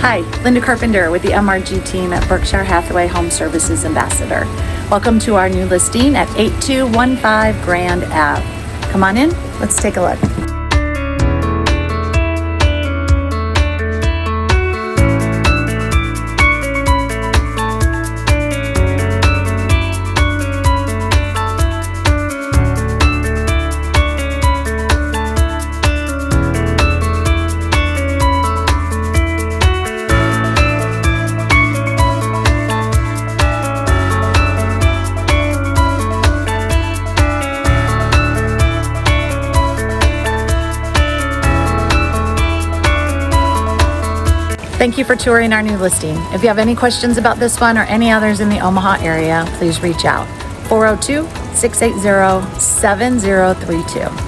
Hi, Linda Carpenter with the MRG team at Berkshire Hathaway Home Services Ambassador. Welcome to our new listing at 8215 Grand Ave. Come on in, let's take a look. Thank you for touring our new listing. If you have any questions about this one or any others in the Omaha area, please reach out. 402-680-7032.